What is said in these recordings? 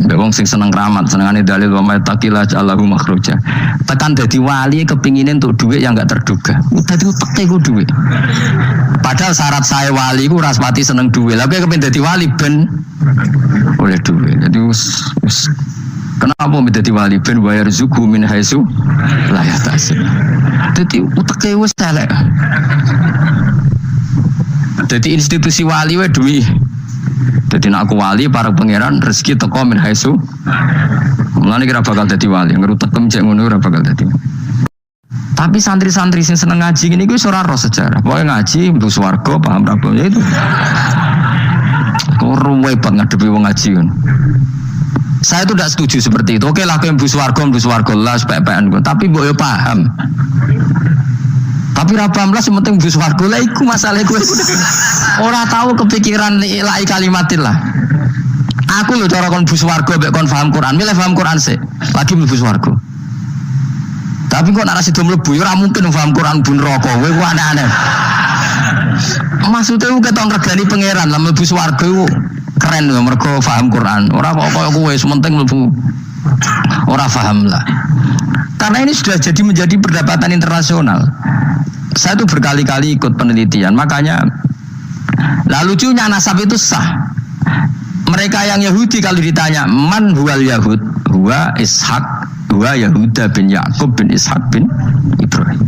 Wong sing seneng keramat, senengane dalil wa mattaqilla ja'alahu makhraja. Tekan dadi wali kepingine untuk duit yang enggak terduga. Dadi uteke ku duit. Padahal syarat saya wali ku raspati seneng duit. Lah kowe kepengin dadi wali ben oleh duit. Jadi kenapa mau dadi wali ben bayar zuku min haitsu la yahtasib. Dadi uteke wis elek. Dadi institusi wali wae duit. Jadi nak aku wali para pangeran rezeki teko min haitsu. Mulane kira bakal dadi wali, ngerutekem cek ngono ora bakal dadi. Tapi santri-santri sing seneng ngaji ngene iku wis ora roh sejarah. Pokoke ngaji mlebu swarga paham ra ya itu. Kok ruwet banget ngadepi wong ngaji kan. Saya itu tidak setuju seperti itu. Oke lah kowe mlebu swarga lah sepek-pekan. Tapi mbok yo paham. Tapi ra paham lah sementing mlebu swarga lah iku masalah kowe. Ora tahu kepikiran ilahi kalimatillah. Aku lho cara kon mlebu swarga mbek kon paham Quran, milih paham Quran sik. Lagi mlebu swarga. Tapi kok nek sido mlebu ya ora mungkin paham Quran bun neraka. Kowe ku aneh-aneh. Maksudnya ku ketok regani pangeran lah mlebu swarga iku keren lho mergo paham Quran. Ora kok koyo kowe sementing mlebu ora paham lah. Karena ini sudah jadi menjadi perdebatan internasional. Saya tuh berkali-kali ikut penelitian, makanya lah lucunya nasab itu sah. Mereka yang Yahudi kalau ditanya man huwal Yahud, huwa Ishak, huwa Yahuda bin Yakub bin Ishak bin Ibrahim.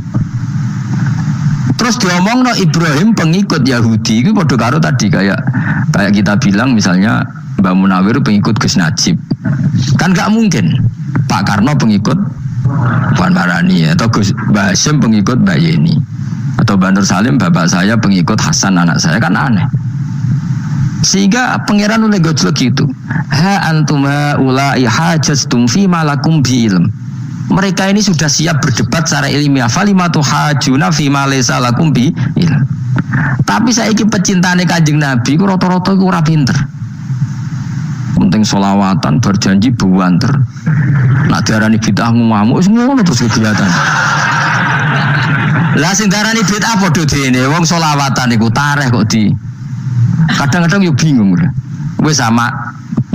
Terus diomong no Ibrahim pengikut Yahudi, itu bodoh karo tadi kayak kita bilang misalnya Mbak Munawir pengikut Gus Najib, kan nggak mungkin. Pak Karno pengikut Puan Marani atau Gus Mbak Hasyim pengikut Mbak Yeni atau Mbak Nur Salim bapak saya pengikut Hasan anak saya, kan aneh. Sehingga pangeran oleh gojlok gitu. Ha antuma ulai hajastum fi malakum bi ilm. Mereka ini sudah siap berdebat secara ilmiah. Falimatu hajuna fi ma laysa lakum bi ilm. Tapi saiki pecintane Kanjeng Nabi ku rata-rata iku ora pinter. Penting solawatan berjanji buanter. Nak diarani bid'ah ngamuk wis ngono terus kegiatan. Lah sing diarani bid'ah padha dene wong solawatan iku tareh kok di. Kadang-kadang yo bingung. Wis sama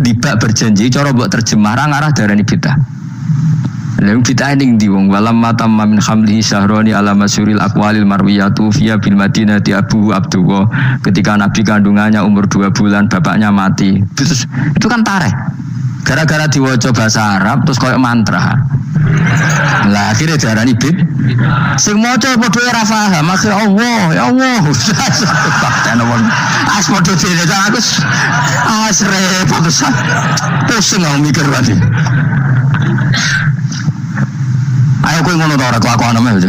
dibak berjanji cara mbok terjemah ra ngarah diarani bid'ah. Lha bid'ah ning ndi wong walam matam min hamlihi syahrani ala masyuril aqwalil marwiyatu fiya bil madinati Abu Abdullah, ketika Nabi kandungannya umur 2 bulan bapaknya mati. Terus itu kan tareh. Gara-gara diwaca bahasa Arab terus koyo mantra. Lah akhirnya diarani bid'ah. Sing maca padha ora paham, akhir Allah, ya Allah. As padha dene aku repot tenan. Pusing aku mikir lagi. Ayo kowe ngono ta ora kelakuan men.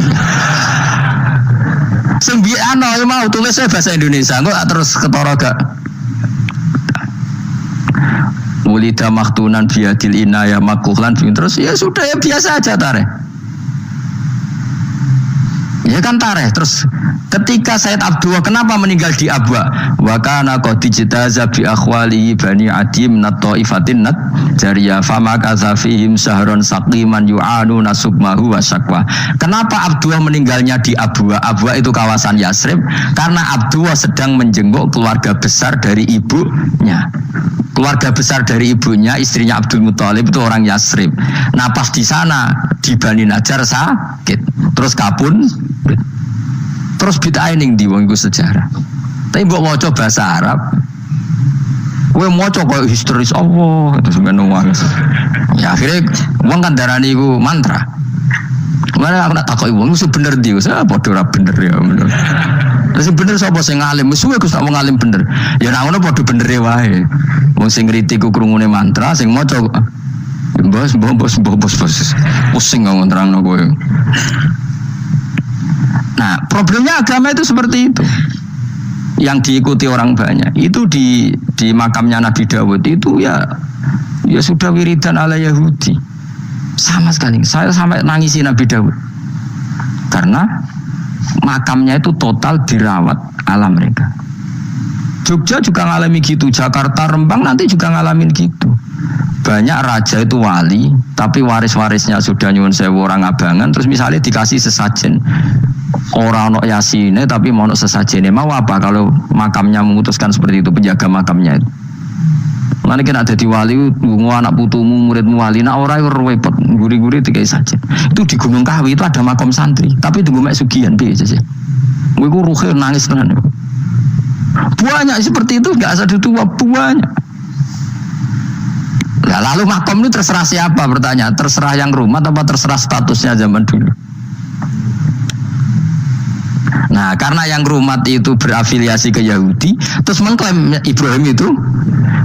Sing biyen ana mau tulis bahasa Indonesia, kok terus ketara gak. Ulida maktunan biadil inaya makuhlan terus ya sudah ya biasa aja tareh. Ya kan tareh. Terus ketika Said Abdullah kenapa meninggal di Abwa? Wa kana qad ijtaza bi akhwalihi bani adim nat taifatin nat jariyah fama kazafihim sahron saqiman yu'anu nasukmahu wa syakwa. Kenapa Abdullah meninggalnya di Abwa? Abwa itu kawasan Yasrib karena Abdullah sedang menjenguk keluarga besar dari ibunya. Keluarga besar dari ibunya, istrinya Abdul Muthalib itu orang Yasrib. Nah pas di sana di Bani Najjar sakit, terus kabun, terus bid'ah ning ndi wong iku sejarah. Tapi mbok maca bahasa Arab, kowe maca koyo historis Allah terus ngono wae. Ya akhirnya wong kan darani iku mantra. Mana aku nak takoki wong iku bener ndi, saya padha ora bener ya bener. Terus bener sapa sing ngalim, suwe Gus tak wong ngalim bener. Ya nek ngono padha bener wae. Wong sing ngriti ku krungune mantra, sing maca bos. Pusing ngomong terangno kowe. Nah, problemnya agama itu seperti itu. Yang diikuti orang banyak. Itu di makamnya Nabi Dawud itu ya sudah wiridan ala Yahudi. Sama sekali. Saya sampai nangisi Nabi Dawud. Karena makamnya itu total dirawat ala mereka. Jogja juga ngalami gitu, Jakarta, Rembang nanti juga ngalamin gitu. Banyak raja itu wali, tapi waris-warisnya sudah nyuwun sewu orang abangan, terus misalnya dikasih sesajen. Orang ono yasine tapi mau sesajennya mau apa kalau makamnya memutuskan seperti itu, penjaga makamnya itu. Mana kena dadi wali, ngomong anak putumu, muridmu wali, nak ora repot, guri-guri tiga saja. Itu di Gunung Kawi itu ada makom santri, tapi tunggu mek sugihan piye sih. Gue ruhe nangis tenan. Banyak seperti itu, enggak ada tua banyak. Nah, lalu makom itu terserah siapa bertanya, terserah yang rumah atau terserah statusnya zaman dulu. Nah, karena yang rumat itu berafiliasi ke Yahudi, terus mengklaim Ibrahim itu,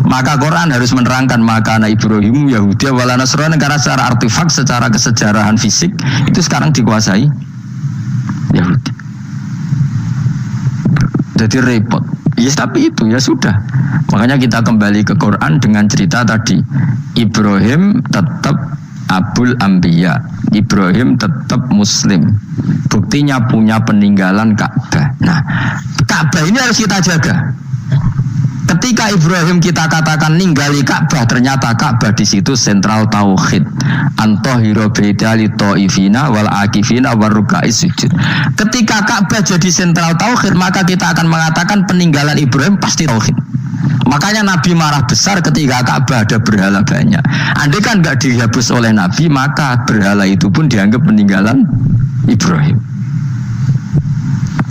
maka Quran harus menerangkan maka anak Ibrahim Yahudi wala Nasrani, karena secara artefak, secara kesejarahan fisik itu sekarang dikuasai Yahudi. Jadi repot. Yes, tapi itu ya sudah. Makanya kita kembali ke Quran dengan cerita tadi. Ibrahim tetap Abul Anbiya, Ibrahim tetap Muslim. Buktinya punya peninggalan Ka'bah. Nah, Ka'bah ini harus kita jaga. Ketika Ibrahim kita katakan ninggali Ka'bah, ternyata Ka'bah di situ sentral tauhid. Antahira baita li taifina wal akifina warukais sujud. Ketika Ka'bah jadi sentral tauhid, maka kita akan mengatakan peninggalan Ibrahim pasti tauhid. Makanya Nabi marah besar ketika Ka'bah ada berhala banyak. Andai kan nggak dihapus oleh Nabi, maka berhala itu pun dianggap peninggalan Ibrahim.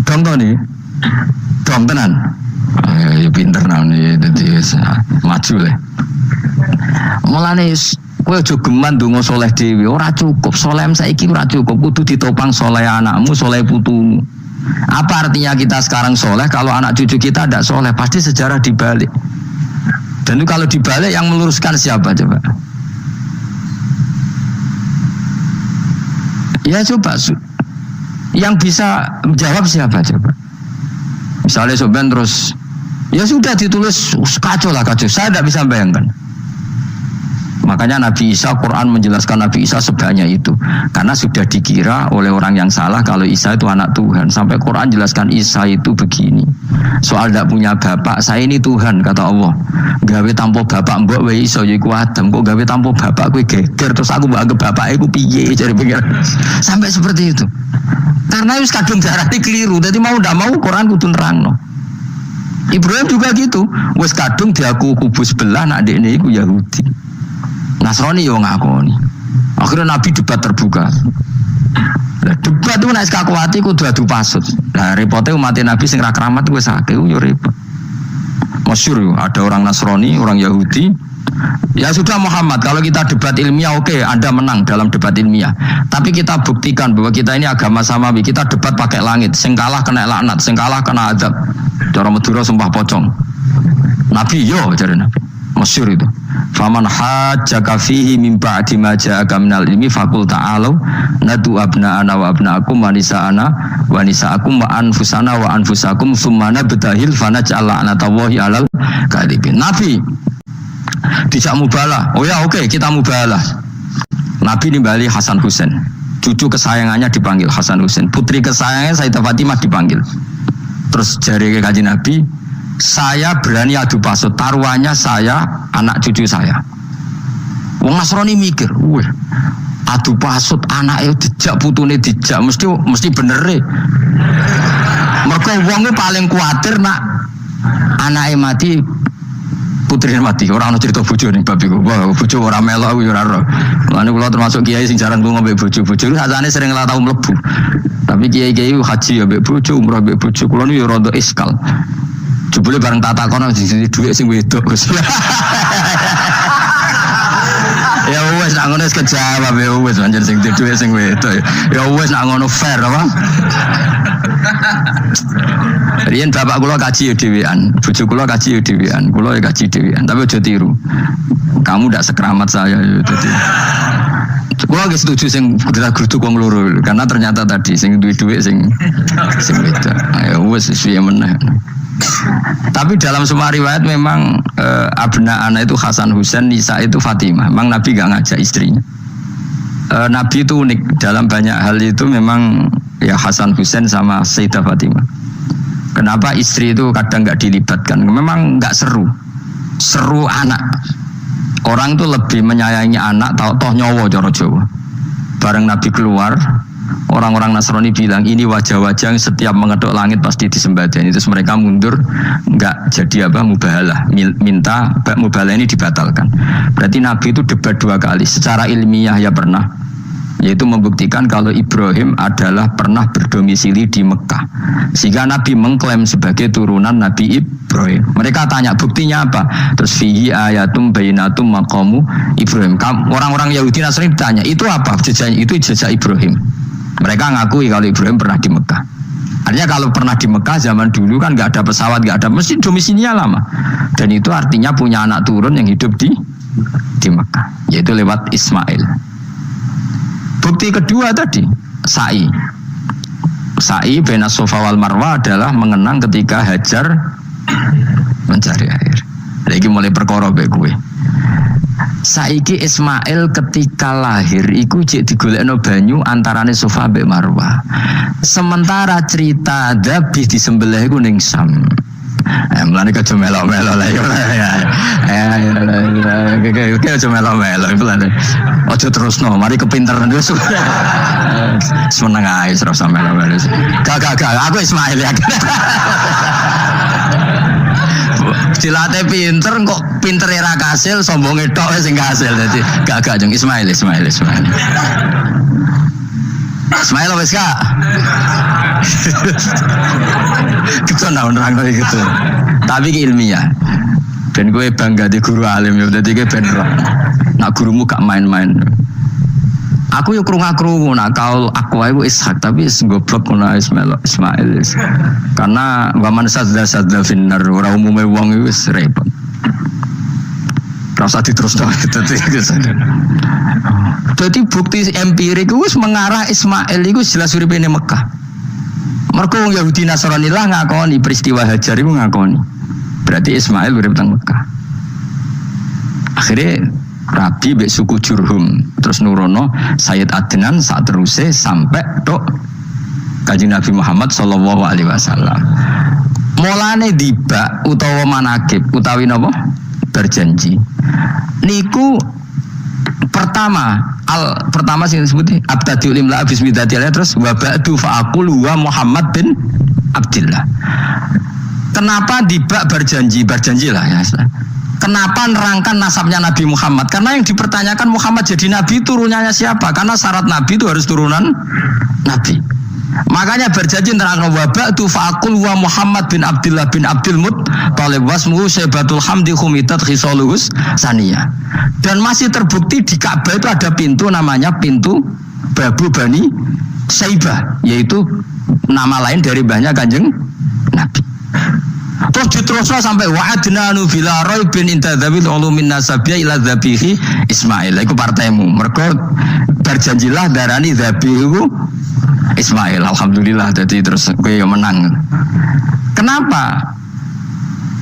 Contoh nih, dong tenan. Ya pinter nih, jadi maju lah. Mulane kowe aja geman ndonga saleh dhewe, ora cukup. Saleh saiki ora cukup, kudu ditopang saleh anakmu, saleh putumu. Apa artinya kita sekarang soleh kalau anak cucu kita tidak soleh? Pasti sejarah dibalik. Dan itu kalau dibalik yang meluruskan siapa coba? Ya coba, yang bisa menjawab siapa coba? Misalnya soben terus, ya sudah ditulis kacau lah kacau. Saya tidak bisa bayangkan. Makanya Nabi Isa, Quran menjelaskan Nabi Isa sebanyak itu. Karena sudah dikira oleh orang yang salah kalau Isa itu anak Tuhan. Sampai Quran jelaskan Isa itu begini. Soal tidak punya bapak, saya ini Tuhan kata Allah. Gawe tanpa bapak mbok wae iso yiku Adam. Kok gawe tanpa bapak kowe geger terus aku mbok anggap bapak iku piye cari pikir. Sampai seperti itu. Karena wis kadung darane keliru. Jadi mau ndak mau Quran kudu nerangno. Ibrahim juga gitu. Wis kadung diaku kubu sebelah nak dekne iku Yahudi. Nasrani yo ngakoni. Akhirnya Nabi debat terbuka. Lah debat itu nek kaku ati kudu adu pasut. Lah repote umat Nabi sing ra keramat wis akeh yo repot. Masyhur yo ada orang Nasrani, orang Yahudi. Ya sudah Muhammad, kalau kita debat ilmiah oke, Anda menang dalam debat ilmiah. Tapi kita buktikan bahwa kita ini agama samawi. Kita debat pakai langit, sing kalah kena laknat, sing kalah kena azab. Cara Madura sumpah pocong. Nabi yo jare Nabi. Masyhur itu. Faman hajjaka fihi min ba'di ma ja'aka minal ilmi faqul ta'alu nadu abna'ana wa abna'akum wa nisa'ana wa nisa'akum wa anfusana wa anfusakum summa nabtahil fanaj'al la'natallahi 'alal kadhibin. Nabi dijak mubalah. Oh ya oke, kita mubalah. Nabi nimbali Hasan Husain. Cucu kesayangannya dipanggil Hasan Husain. Putri kesayangannya Sayyidah Fatimah dipanggil. Terus jari ke Kanjeng Nabi, saya berani adu pasut, taruhannya saya, anak cucu saya. Wong Nasrani mikir, wih, adu pasut anaknya dijak putune dijak, mesti bener deh. Mereka wongnya paling khawatir nak anaknya mati, putrinya mati. Orang cerita bojo nih babiku, wah bojo orang melok aku ora ro. Lan kula termasuk kiai sing jarang lunga mbek bojo-bojo. Sajane sering lah tau mlebu. Tapi kiai-kiai haji ya mbek bojo, umrah mbek bojo. Kula niku ya rada iskal. Jebule bareng tak takono sing dhuwit sing wedok Gus. Ya wes nak ngono wis kejawab ya wes pancen sing dhuwit sing wedok. Ya wes nak ngono fair apa? Riyen bapak kula kaji ya dhewean, bojo kula kaji ya dhewean, kula ya kaji dhewean, tapi aja tiru. Kamu ndak sekeramat saya ya dadi. Kula ge setuju sing geruduk wong loro karena ternyata tadi sing duwe dhuwit sing wedok. Ya wes suwe meneh. Tapi dalam semua riwayat memang abna ana itu Hasan Husain, Nisa itu Fatimah. Memang Nabi gak ngajak istrinya. Nabi itu unik dalam banyak hal itu memang ya Hasan Husain sama Sayyidah Fatimah. Kenapa istri itu kadang gak dilibatkan? Memang gak seru. Seru anak. Orang itu lebih menyayangi anak toh nyawa cara Jawa. Bareng Nabi keluar, Orang-orang Nasrani bilang ini wajah-wajah yang setiap mengetuk langit pasti disembah. Terus mereka mundur, enggak jadi mubahalah, minta mubahalah ini dibatalkan. Berarti Nabi itu debat 2 kali. Secara ilmiah ya pernah, yaitu membuktikan kalau Ibrahim adalah pernah berdomisili di Mekah, sehingga Nabi mengklaim sebagai turunan Nabi Ibrahim. Mereka tanya buktinya apa, terus fihi ayatum bainatum maqamu Ibrahim. Orang-orang Yahudi Nasrani ditanya itu apa jejaknya, itu jejak Ibrahim. Mereka ngakui kalau Ibrahim pernah di Mekah. Artinya kalau pernah di Mekah zaman dulu kan nggak ada pesawat, nggak ada mesin, domisilinya lama, dan itu artinya punya anak turun yang hidup di Mekah, yaitu lewat Ismail. Bukti kedua tadi, sa'i baina Safa wal Marwah adalah mengenang ketika Hajar mencari air. Lagi mulai perkara mbek kowe. Saiki Ismail ketika lahir iku jek digolekno banyu antarane Safa mbek Marwah. Sementara cerita dzabih disembelih iku ning Sam. Mulane kok melo-melo lah ya. Kok melo-melo mulane. Ojo terusno, mari kepinteran wis. Seneng ae terus melo-melo. Gak aku Ismail ya. Dilatih pinter kok pinter ra kasil, sombonge tok sing kasil. Dadi gak jeng Ismail. Ismail wis Kak. Kita nerang gitu. Tapi ilmiah. Ben gue bangga di guru alim ya, dadi gue ben nak gurumu gak main-main. Aku yo krungu-krungu nak kaul aku Ishak tapi goblok ngono Ismail. Karena waman sadza finnar ora umume wong iku wis repot. Rasa diterusno Jadi bukti empirik wis mengarah Ismail iku jelas uripe ning Mekah. Mergo wong Yahudi Nasrani lah ngakoni peristiwa Hajar iku ngakoni. Berarti Ismail urip teng Mekah. Akhirnya Rabi mbek suku Jurhum terus nurono Sayyid Adnan sak teruse sampai tok Kanjeng Nabi Muhammad sallallahu alaihi wasallam. Mulane dibak utawa manakib utawi napa berjanji. Niku pertama sing disebut abtadiul imla bismillah terus wa ba'du fa'aqul wa Muhammad bin Abdillah. Kenapa dibak berjanji lah ya. Kenapa nerangkan nasabnya Nabi Muhammad? Karena yang dipertanyakan Muhammad jadi Nabi turunannya siapa? Karena syarat Nabi itu harus turunan Nabi. Makanya berjanji nerangkan wabak tu fa'akul wa Muhammad bin Abdillah bin Abdul Muttalib wasmuhu Syaibatul Hamdi Khumitat Khisaluhus Saniyah. Dan masih terbukti di Ka'bah itu ada pintu namanya pintu Babu Bani Syaibah, yaitu nama lain dari banyak Kanjeng Nabi. Terus diterusno sampai wa'adnanu bila raibin intadzabil ulumin nasabiyya ila dzabihi Ismail. Iku partaimu. Mergo berjanjilah darani dzabihu Ismail. Alhamdulillah jadi terus kowe menang. Kenapa?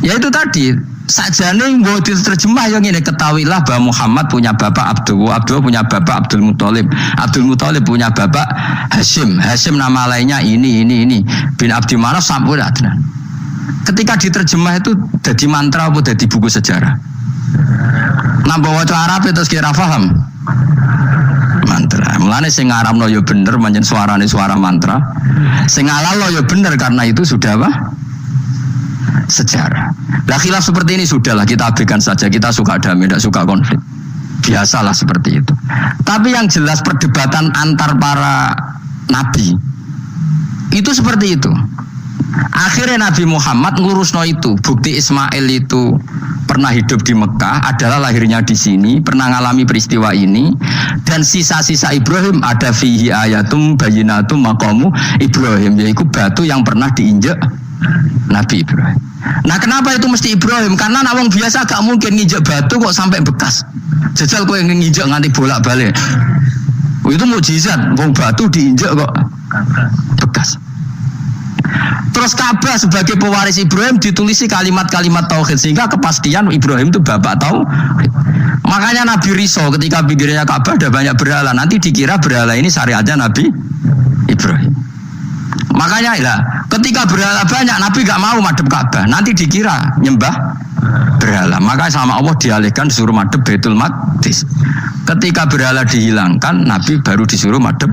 Ya itu tadi sakjane mbok diterjemah yang ini ketahuilah bahwa Muhammad punya bapak Abdullah punya bapak Abdul Muthalib punya bapak Hashim nama lainnya ini bin Abdi Manaf sampai Adnan. Ketika diterjemah itu jadi mantra apa jadi buku sejarah? Nambah waca Arab terus kira paham mantra. Mulane sing ngaramno ya bener pancen suarane suara mantra. Sing ngalalo ya bener karena itu sudah apa? Sejarah. Lah khilaf seperti ini sudahlah kita abaikan saja. Kita suka damai, tidak suka konflik. Biasalah seperti itu. Tapi yang jelas perdebatan antar para nabi itu seperti itu. Akhirnya Nabi Muhammad ngurusno itu. Bukti Ismail itu pernah hidup di Mekah, adalah lahirnya di sini, pernah ngalami peristiwa ini. Dan sisa-sisa Ibrahim ada fihi ayatum bayinatum maqamu Ibrahim, yaitu batu yang pernah diinjak Nabi Ibrahim. Nah kenapa itu mesti Ibrahim? Karena nawang biasa gak mungkin nginjak batu kok sampai bekas. Jajal kok yang nginjak nganti bolak-balik. Itu mukjizat, wong batu diinjak kok bekas. Terus Ka'bah sebagai pewaris Ibrahim ditulisi kalimat-kalimat tauhid sehingga kepastian Ibrahim itu bapak tauhid. Makanya Nabi Riso ketika pinggirnya Ka'bah ada banyak berhala, nanti dikira berhala ini syariatnya Nabi Ibrahim. Makanya ya, ketika berhala banyak Nabi gak mau madhep Ka'bah, nanti dikira nyembah berhala. Maka sama Allah dialihkan disuruh madhep Baitul Maqdis. Ketika berhala dihilangkan, Nabi baru disuruh madhep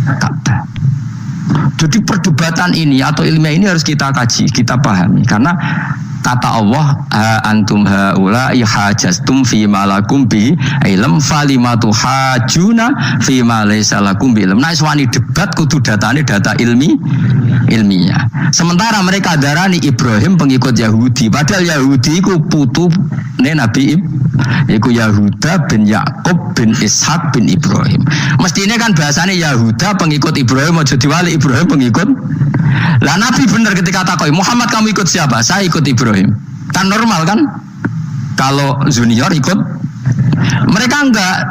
Ka'bah. Jadi perdebatan ini atau ilmiah ini harus kita kaji, kita pahami karena kata Allah antum haula'i hajastum fi ma lakum bi ilm falimatu hajuna fi ma laysa lakum bi ilm. Nah iswani debat kudu datane data ilmiah. Sementara mereka darani Ibrahim pengikut Yahudi, padahal Yahudi iku putune Nabi iku Yahuda bin Yakub bin Ishak bin Ibrahim. Mestinya kan bahasanya Yahuda pengikut Ibrahim, aja diwali Ibrahim pengikut. Lah Nabi benar ketika takoi Muhammad kamu ikut siapa? Saya ikut Ibrahim. Kan normal kan? Kalau junior ikut, mereka enggak.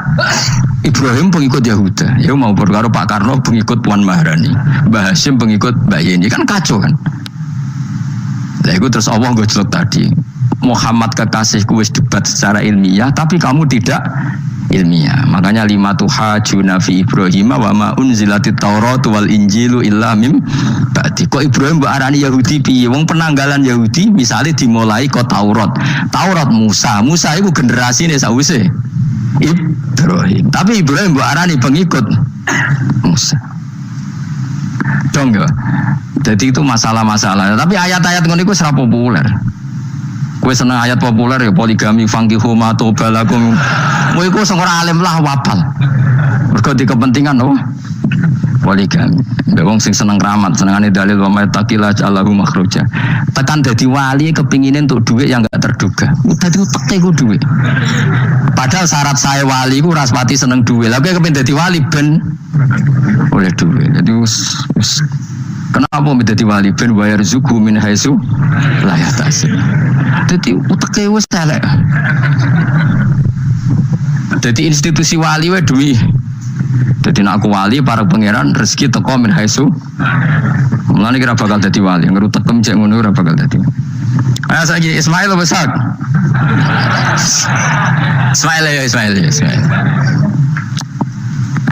Ibrahim pengikut Yahuda. Ya mau berkaro Pak Karno pengikut Puan Maharani, Mbah Hasyim pengikut Mbak Yeni, kan kacau kan? Lah itu terus Allah gojlok tadi. Muhammad kekasihku wis debat secara ilmiah, tapi kamu tidak ilmiah. Makanya lima tuhajuna fi Ibrahim wa ma unzilatit Taurat wal Injilu illa mim ba'di. Kok Ibrahim mbok arani Yahudi piye? Wong penanggalan Yahudi misalnya dimulai kok Taurat. Taurat Musa iku generasine sawise Ibrahim. Tapi Ibrahim mbok arani pengikut Musa. Dong ya. Jadi itu masalah-masalah. Tapi ayat-ayat ngono iku ora populer. Kowe seneng ayat populer ya poligami fankihu ma tobalakum. Kowe iku sing ora alim lah wapal. Mergo di kepentingan oh poligami. Mbek wong sing seneng keramat, senengane dalil wa may taqila ja'alahu makhraja. Tekan dadi wali kepingine untuk duit yang enggak terduga. Dadi uteke ku duit. Padahal syarat saya wali ku ora pati seneng duit. Lah kowe kepengin dadi wali ben oleh duit. Jadi kenapa menjadi wali ben bayar zuku min haitsu la yahtasib. Dadi uteke wis elek. Dadi institusi wali wae duwi. Dadi nek aku wali para pangeran rezeki teko min haitsu. Mulane kira bakal dadi wali, ngrutekem cek ngono ora bakal dadi. Ayo saiki Ismail besar. Ismail.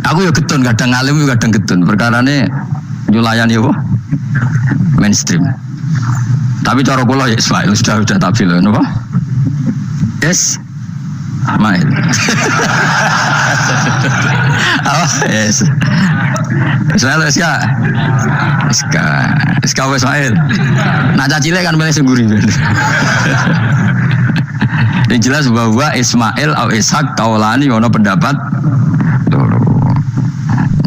Aku ya getun kadang alim kadang getun. Perkarane nyulayani apa? Mainstream. Tapi cara kula ya Ismail sudah tak bilang apa? Yes. Ismail. Oh, yes. Ismail Eska. Ismail. Nah cacile kan milih sengguri. Yang jelas bahwa Ismail atau Ishak kaulani ono pendapat dulu.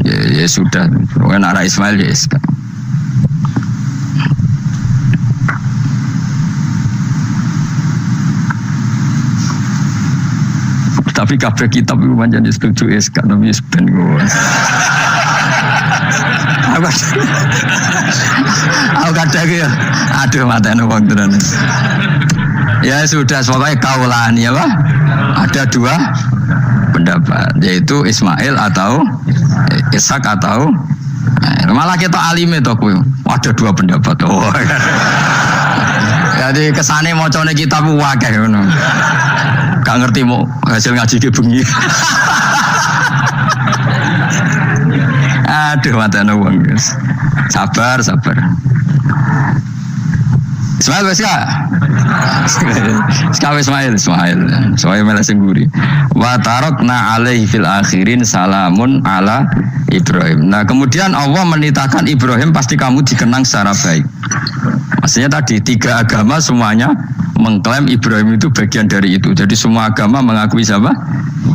Ya sudah, pokoknya arah Ismail ya Ishak. Tapi kabeh kitab itu pancen setuju Ishak tapi ben ngono. Aku kadang ya, aduh matane wong tenan. Ya sudah, pokoknya kaulani apa? Ada dua pendapat, yaitu Ismail atau Ishak atau malah kita alime to kuwi. Ada dua pendapat. Oh. Jadi kesane macane kitab akeh ngono. Gak ngerti mau hasil ngaji ke bengi. Aduh matane wong guys. Sabar. Ismail wes ya. Sekali Ismail. Soalnya malah sengguri. Wa tarakna alaihi fil akhirin salamun ala Ibrahim. Nah kemudian Allah menitahkan Ibrahim pasti kamu dikenang secara baik. Maksudnya tadi tiga agama semuanya mengklaim Ibrahim itu bagian dari itu. Jadi semua agama mengakui siapa?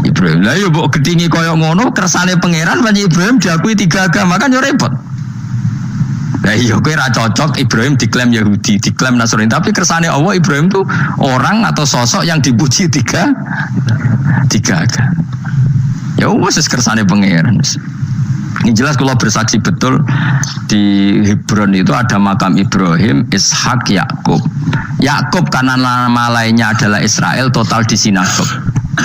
Ibrahim. Lah yo mbok gedhingi kaya ngono kersane pangeran panjenengan Ibrahim diakui tiga agama kan yo repot. Lah iya kowe ra cocok Ibrahim diklaim Yahudi, diklaim Nasrani, tapi kersane Allah Ibrahim itu orang atau sosok yang dipuji tiga agama. Ya wis kersane pangeran. Ini jelas kalau bersaksi betul di Hebron itu ada makam Ibrahim, Ishak, Yakub. Yakub karena nama lainnya adalah Israel, total di sinagog.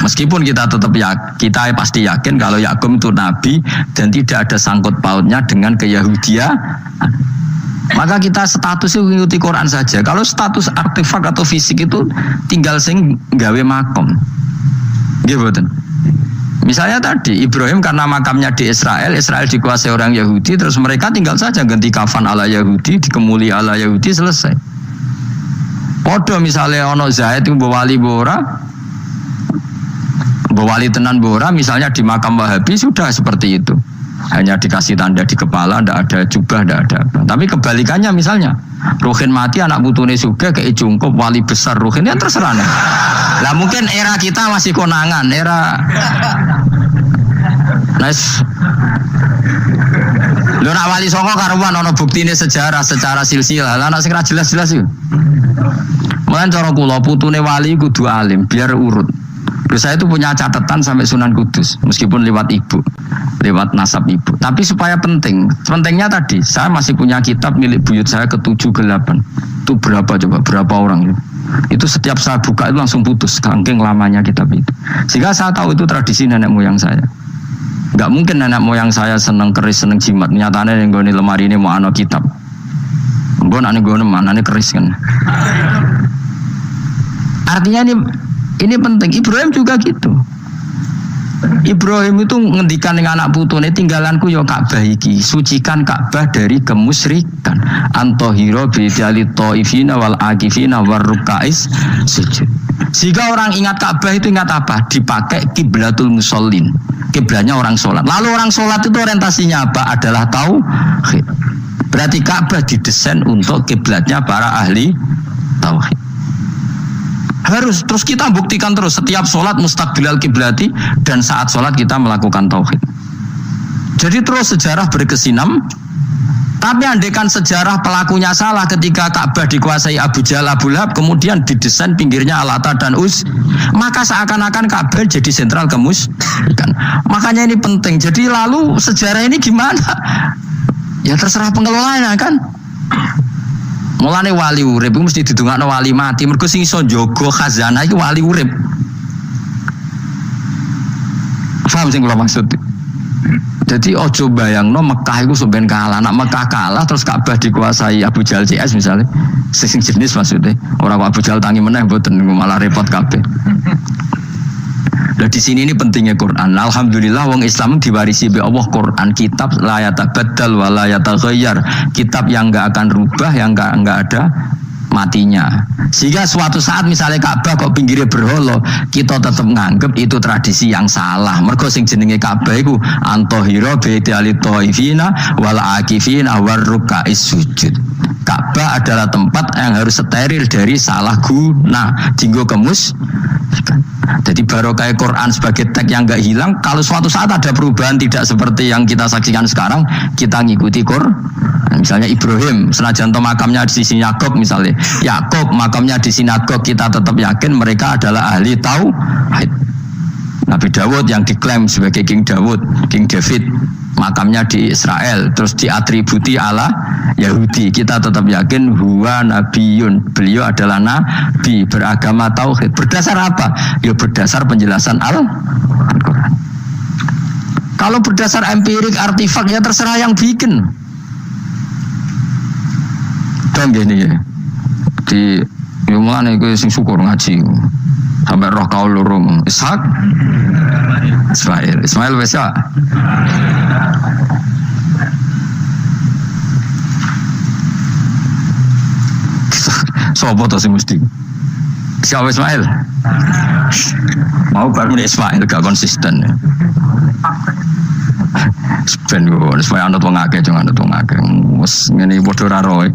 Meskipun kita tetap kita pasti yakin kalau Yakub itu nabi dan tidak ada sangkut pautnya dengan keyahudian. Maka kita statusnya mengikuti Quran saja. Kalau status artefak atau fisik itu tinggal sing gawe makom. Gitu. Misalnya tadi Ibrahim karena makamnya di Israel dikuasai orang Yahudi, terus mereka tinggal saja ganti kafan ala Yahudi, dikemuli ala Yahudi, selesai. Podo misalnya ono Zaid itu bawali tenan bora, misalnya di makam Wahabi sudah seperti itu. hanya dikasih tanda di kepala, ndak ada jubah, ndak ada apa. Tapi kebalikannya misalnya Ruhin mati anak putune sugih kei jungkup wali besar Ruhin ya terserah. Lah mungkin era kita masih konangan, era nice. Lho nak wali songo karuan ana buktine sejarah secara silsilah. Lah nak sing ra jelas-jelas iku. Mulane cara kula putune wali kudu alim biar urut. Terus saya itu punya catatan sampai Sunan Kudus, meskipun lewat ibu, lewat nasab ibu. Tapi supaya penting, pentingnya tadi, saya masih punya kitab milik buyut saya ke-7 ke-8. Itu berapa coba, berapa orang itu? Itu setiap saya buka itu langsung putus, saking lamanya kitab itu. Sehingga saya tahu itu tradisi nenek moyang saya. Gak mungkin nenek moyang saya seneng keris, seneng jimat. Nyatanya yang gue lemari ini mau ano kitab. Gue nak gue mana nih keris kan. Artinya ini penting. Ibrahim juga gitu. Ibrahim itu ngendikan dengan anak putune tinggalanku ya Ka'bah iki, sucikan Ka'bah dari kemusyrikan. Antohiro bidali taifina wal akifina warrukais sujud. Jika orang ingat Ka'bah itu ingat apa? Dipakai kiblatul musallin. Kiblatnya orang sholat. Lalu orang sholat itu orientasinya apa? Adalah tauhid. Berarti Ka'bah didesain untuk kiblatnya para ahli tauhid. Harus terus kita buktikan terus setiap sholat mustaqbilal kiblati dan saat sholat kita melakukan tauhid. Jadi terus sejarah berkesinam. Tapi andaikan sejarah pelakunya salah ketika Ka'bah dikuasai Abu Jahal, Abu Lahab, kemudian didesain pinggirnya Al-Ata dan Uz, maka seakan-akan Ka'bah jadi sentral kemusyrikan. Makanya ini penting. Jadi lalu sejarah ini gimana? Ya terserah pengelolanya kan. Mulane wali urip mesti didongakno wali mati. Mergo sing iso njaga khazanah iki wali urip. Paham sing kula maksud? Jadi ojo bayangno Mekah iku sampean kalah. Nak Mekah kalah terus Ka'bah dikuasai Abu Jahal CS misalnya. Sing jenis maksudnya. Ora kok Abu Jahal tangi meneh mboten malah repot kabeh. Nah di sini ini pentingnya Quran. Alhamdulillah wong Islam diwarisi oleh Allah Quran, kitab la yatabaddal wa la yataghayyar, kitab yang enggak akan rubah, yang enggak ada matinya. Sehingga suatu saat misalnya Ka'bah kok pinggirnya berhala, kita tetap nganggep itu tradisi yang salah. Mergo sing jenenge Ka'bah iku antohira bidali taifina wal akifina warrukais sujud. Ka'bah adalah tempat yang harus steril dari salah guna, dinggo kemus. Jadi barokah Quran sebagai teks yang enggak hilang. Kalau suatu saat ada perubahan tidak seperti yang kita saksikan sekarang, kita ngikuti Quran. Misalnya Ibrahim, senajan to makamnya di sisi Yakub misalnya, Yakub makamnya di sinagog, kita tetap yakin mereka adalah ahli tauhid. Nabi Dawud yang diklaim sebagai King Dawud, King David, makamnya di Israel, terus diatributi ala Yahudi. Kita tetap yakin huwa nabiyun, beliau adalah nabi beragama tauhid. Berdasar apa? Ya berdasar penjelasan Al-Quran. Kalau berdasar empirik artifak ya terserah yang bikin. Dan gini ya, di mana itu sing syukur ngaji sampai roh kau lurung Ishak, Ismail bisa. Sopo to sing mesti? Siapa Ismail? Mau bangun Ismail gak konsisten. Ben go, supaya anut wong akeh jangan anut wong akeh. Wes ngene padha ra roe.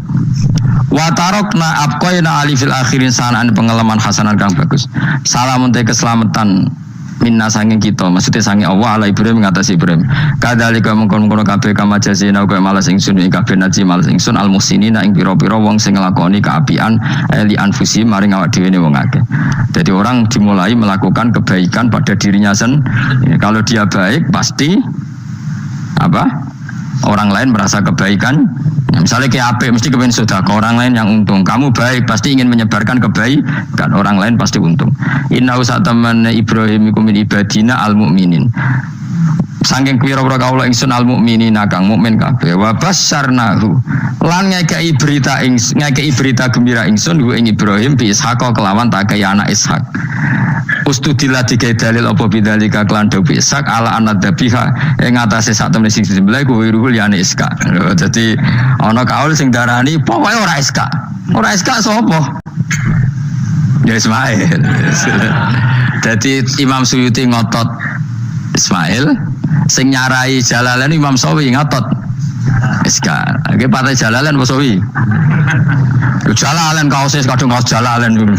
Wa tarakna abqaina ali fil akhirin sanaan pengalaman hasanan kang bagus. Salamun te keselamatan minna sanging kita, maksudnya sanging Allah ala Ibrahim mengatasi Ibrahim. Kadzalika mengkon-kono kabeh kama jazina kaya malas ingsun ing kabeh naji malas ingsun al-muhsinina ing pira-pira wong sing nglakoni kaapian li anfusi maring awak dhewe wong akeh. Jadi orang dimulai melakukan kebaikan pada dirinya sendiri. Kalau dia baik pasti apa? Orang lain merasa kebaikan. Ya, misalnya kayak apik mesti kepengen sedekah, orang lain yang untung. Kamu baik pasti ingin menyebarkan kebaikan, orang lain pasti untung. Inna usataman Ibrahim iku min ibadina al-mu'minin. Saking pira-pira kaula ingsun al-mu'minin kang mukmin kabeh wa basyarnahu. Lan ngekeki berita gembira ingsun ing Ibrahim bi Ishaq kelawan tak kaya anak Ishak. Ustudillah dikai dalil apa bidzalika kelan dawu Ishak ala anadabiha ing atase sak temene sing disembelih kuwi ruhul yani Ishak. Dadi ana kaul sing darani pokoke ora Ishak. Ora Ishak sapa? Ya Ismail. Jadi Imam Suyuti ngotot Ismail, Sing nyarai Jalalain Imam Sawi ngotot. Iska, iki partai Jalalain apa Sawi? Jalalain kaose kadung kaos Jalalain dulu.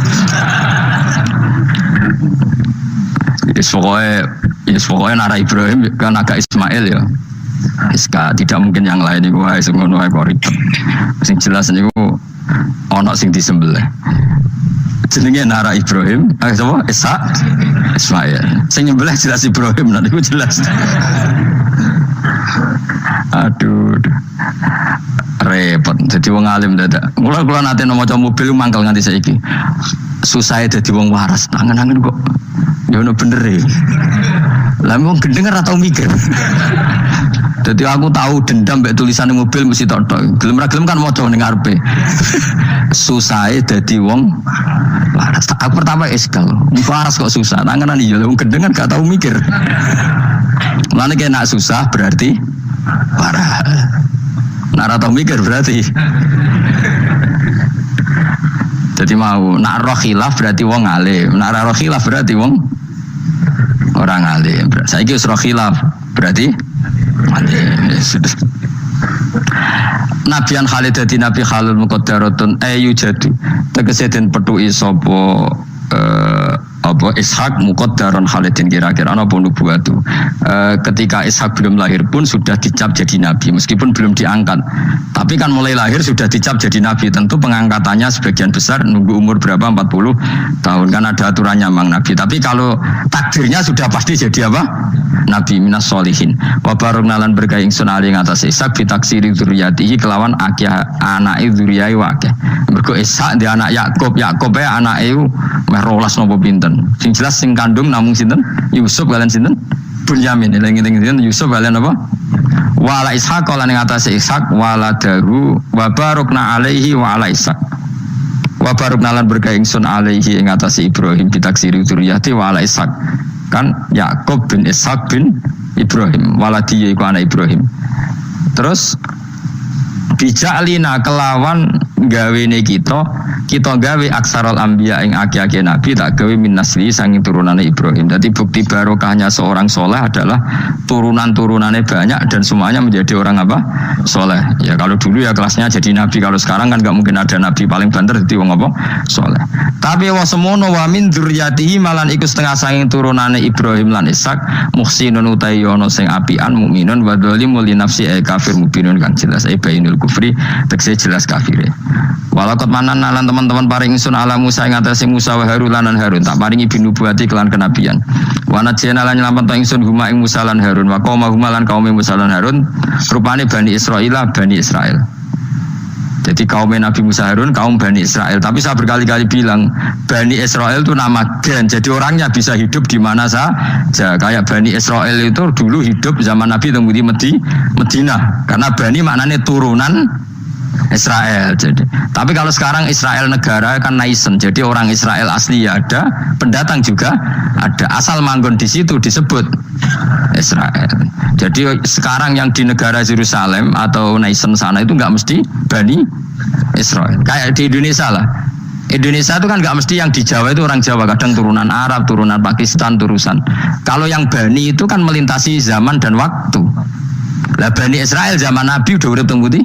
Pokoknya Nara Ibrahim kan agak Ismail ya. Iska tidak mungkin yang lain iku wae sing ngono wae kok ribet. Sing jelas niku ana sing disembelih. Jenenge Nara Ibrahim, sapa? Ismail. Sing nyembelih jelas Ibrahim nanti ku jelas. Aduh. Repot. Jadi wong alim dadak. Kula nate maca mobil mangkel nganti saiki. Susah dadi wong waras. Angen-angen kok ya ono bener e. Lah wong gendeng ora tau mikir. Jadi aku tahu dendam mbek tulisan mobil mesti tok. Gelem ra gelem kan maca ning ngarepe. Susahe dadi wong waras. Aku pertama eskal. Waras kok susah. Tanganan iya wong gendeng kan gak tau mikir. Mulane nek susah berarti waras. Nek tau mikir berarti. Jadi mau nak roh khilaf berarti wong alim. Nak roh khilaf berarti wong orang alim. Saiki wis roh khilaf berarti alim. Nabian Khalid dadi nabi Khalil muqaddaratun ayu jadi tegese den petuki sapa apa Ishak muqaddaran Khalidin kira-kira ana nubuwat itu. Ketika Ishak belum lahir pun sudah dicap jadi nabi meskipun belum diangkat. Tapi kan mulai lahir sudah dicap jadi nabi. Tentu pengangkatannya sebagian besar nunggu umur berapa 40 tahun kan ada aturannya mang nabi. Tapi kalau takdirnya sudah pasti jadi apa? Nabi minas solihin. Wa barokna lan berkah ingsun ali ngatas Ishak bitaksiri dzurriyyatihi kelawan akeh anake dzurriyyah akeh. Mergo Ishak di anak Yakub anake meh 12 napa pinten. Sing jelas sing kandung namung sinten? Yusuf kalian sinten? Bunyamin. Eling-eling Yusuf kalian apa? Wala Ishaq lan ing atase Ishaq wala daru wa barokna alaihi wa ala Ishaq. Wa barokna lan berkah ingsun alaihi ing atase Ibrahim bitaksiri dzurriyyati wa ala Ishaq. Kan Yakub bin Ishaq bin Ibrahim. Waladi iku anak Ibrahim. Terus bijalina kelawan gawene kita gawe aksarul anbiya ing akeh-akeh nabi tak gawe min nasli sanging turunane Ibrahim. Jadi bukti barokahnya seorang soleh adalah turunan-turunannya banyak dan semuanya menjadi orang apa? Soleh. Ya kalau dulu ya kelasnya jadi nabi, kalau sekarang kan enggak mungkin ada nabi paling banter dadi wong apa? Soleh. Tapi wa semono wa min dzurriyyatihi malan iku setengah sanging turunane Ibrahim lan Ishak muhsinun utawi ana sing apian mukminun wa dzalimul li nafsi kafir mubinun kang jelas bainul kufri tekse jelas kafire. Walakot manan nalan teman-teman paring ingsun ala Musa ing atase Musa wa Harun lan Harun tak paringi binubuwati kelan kenabian. Wa najena lan nyelametno ingsun huma ing Musa lan Harun wa qauma huma lan kaum Musa lan Harun rupane Bani Israil. Jadi kaum Nabi Musa Harun kaum Bani Israel. Tapi saya berkali-kali bilang Bani Israel itu nama gen. Jadi orangnya bisa hidup di mana saja. Kayak Bani Israel itu dulu hidup zaman Nabi tunggu di Medina. Karena Bani maknanya turunan Israel. Jadi, tapi kalau sekarang Israel negara kan naisen. Jadi orang Israel asli ya ada, pendatang juga ada. Asal manggon di situ disebut Israel. Jadi sekarang yang di negara Yerusalem atau naisen sana itu nggak mesti Bani Israel. Kayak di Indonesia lah. Indonesia itu kan nggak mesti yang di Jawa itu orang Jawa, kadang turunan Arab, turunan Pakistan, turunan. Kalau yang Bani itu kan melintasi zaman dan waktu. Lah Bani Israel zaman Nabi udah tunggu di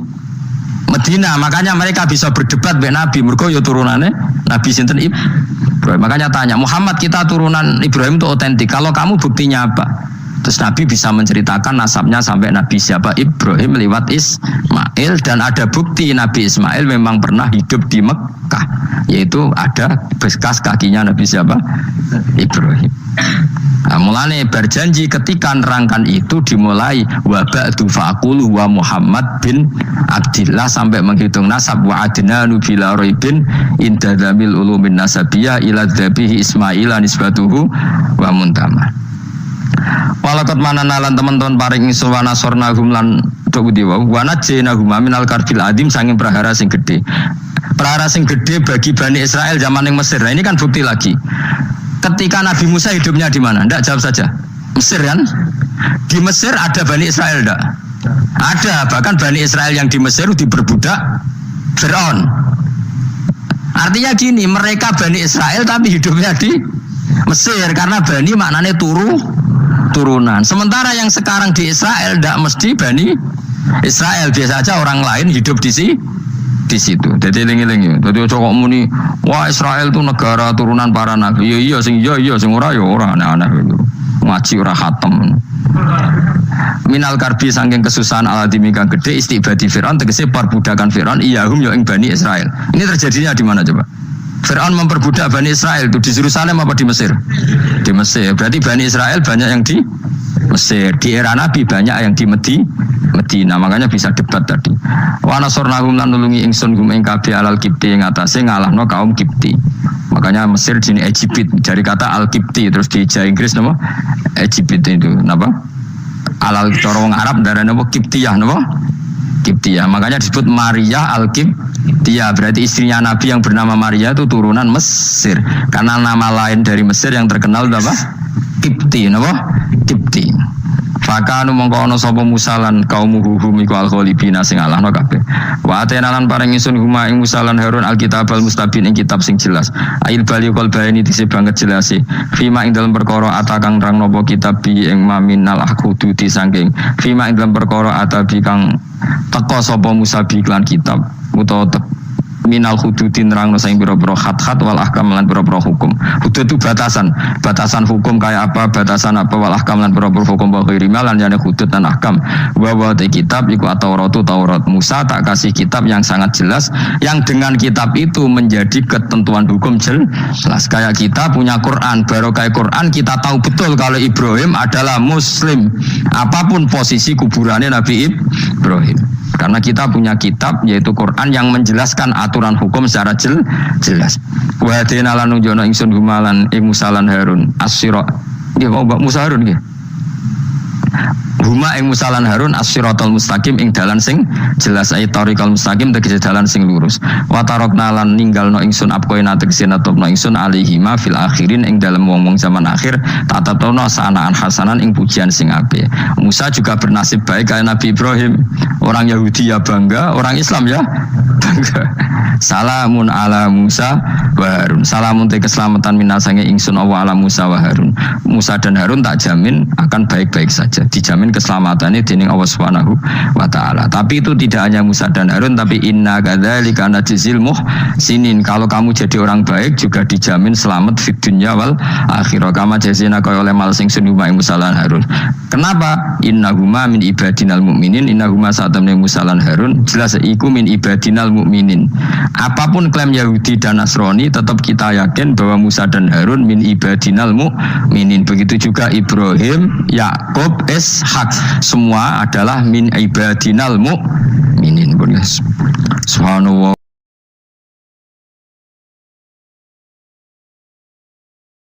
Medina, makanya mereka bisa berdebat dengan Nabi. Mergo ya turunannya Nabi sinten Ibrahim. Makanya tanya Muhammad, kita turunan Ibrahim itu otentik. Kalau kamu buktinya apa? Terus Nabi bisa menceritakan nasabnya sampai Nabi siapa Ibrahim lewat Ismail, dan ada bukti Nabi Ismail memang pernah hidup di Mekah, yaitu ada bekas kakinya Nabi siapa Ibrahim. Nah, mulane berjanji ketika nerangkan itu dimulai wa ba'du faqulu wa Muhammad bin Abdillah sampai menghitung nasab wa adnanu bila raibin inda dzamil ulumin nasabiyah ila dzabihi Ismaila nisbatuhu wa muntama. Walakot mananalan teman-teman paring ingsun wa nasornahum lan dawudi wa najjaynahum minal karbil adim sanging prahara sing gedhe. Prahara sing gedhe bagi Bani Israel zaman yang Mesir. Nah, ini kan bukti lagi. Ketika Nabi Musa hidupnya di mana? Ndak, jawab saja. Mesir kan? Di Mesir ada Bani Israel ndak? Ada, bahkan Bani Israel yang di Mesir diperbudak Fir'aun. Artinya gini, mereka Bani Israel tapi hidupnya di Mesir karena Bani maknanya turunan. Sementara yang sekarang di Israel tidak mesti Bani Israel, biasa aja orang lain hidup di situ. Jadi eling-eling. Jadi cocok muni, wah Israel itu negara turunan para nabi. Iya sing ora ya ora aneh-aneh gitu. Ngaji ora khatam. Minal karbi saking kesusahan aladimi kang gede istibadi Fir'aun tegese perbudakan Fir'aun iyahum ya ing Bani Israel. Ini terjadinya di mana coba? Fir'aun memperbudak Bani Israel itu di Yerusalem apa di Mesir? Di Mesir. Berarti Bani Israel banyak yang di Mesir. Di era Nabi banyak yang di Medina. Makanya bisa debat tadi. Wa nasarnahum lan nulungi ingsun hum ing kabeh alal kipti ing atase ngalahno kaum Kipti. Makanya Mesir jenis Egypt dari kata al-Kipti terus di Jawa Inggris napa? Egypt itu napa? Alal cara wong Arab darane napa Kiptiyah napa? Kiptiyah. Makanya disebut Maria al-Kiptiyah. Berarti istrinya Nabi yang bernama Maria itu turunan Mesir. Karena nama lain dari Mesir yang terkenal apa? Kipti, napa? Kipti. Fakanu mongko ana sapa musalan kaum hum iku al-ghalibina sing alahno kabeh. Wa atenalan paring ingsun huma ing musalan Harun al-kitab al-mustabin ing kitab sing jelas. Ail bali qol bayani dise banget jelase. Fima ing dalem perkara atakang rang napa kitab bi ing maminal akhuduti saking. Fima ing dalem perkara atabi kang teka sapa Musa bi iklan kitab utawa minal hududin rangno saing pira-pira khat-khat wal ahkam lan pira-pira hukum. Hudud itu batasan hukum kayak apa, batasan apa wal ahkam lan pira-pira hukum wa ghairi lan jane hudud dan ahkam. Wa te kitab iku Taurat Musa tak kasih kitab yang sangat jelas yang dengan kitab itu menjadi ketentuan hukum jelas. Kayak kita punya Quran, baru kayak Quran kita tahu betul kalau Ibrahim adalah muslim. Apapun posisi kuburannya Nabi Ibrahim. Karena kita punya kitab yaitu Quran yang menjelaskan aturan hukum secara jelas. Wa hadina lan nunjono ingsun gumalan ing Musalan Harun as-sira. Nggih Mbak Musa Harun nggih. Huma ing Musalan Harun as-siratal mustaqim ing dalan sing jelas ayat tariqal mustaqim tegese dalan sing lurus. Wa tarakna lan ninggalno ingsun apkoina tegese natupno ingsun alihima fil akhirin ing dalem wong-wong zaman akhir tatatono sanaan hasanan ing pujian sing apik. Musa juga bernasib baik kayak Nabi Ibrahim. Orang Yahudi ya bangga, orang Islam ya bangga. Salamun ala Musa wa Harun. Salamun te keselamatan minasange ingsun Allah ala Musa wa Harun. Musa dan Harun tak jamin akan baik-baik saja. Dijamin keselamatannya dening Allah Subhanahu wa taala. Tapi itu tidak hanya Musa dan Harun, tapi inna kadzalika najzil muhsinin. Kalau kamu jadi orang baik juga dijamin selamat fid dunya wal akhirah. Kama jazina kaya oleh mal sing sunuma Musa lan Harun. Kenapa? Innahuma min ibadinal mu'minin. Innahuma sa'atamne Musa lan Harun jelas iku min ibadinal mu'minin. Apapun klaim Yahudi dan Nasrani tetap kita yakin bahwa Musa dan Harun min ibadinal mu'minin. Begitu juga Ibrahim, Yakub, Ishak semua adalah min ibadinal mu'minin. Subhanallah.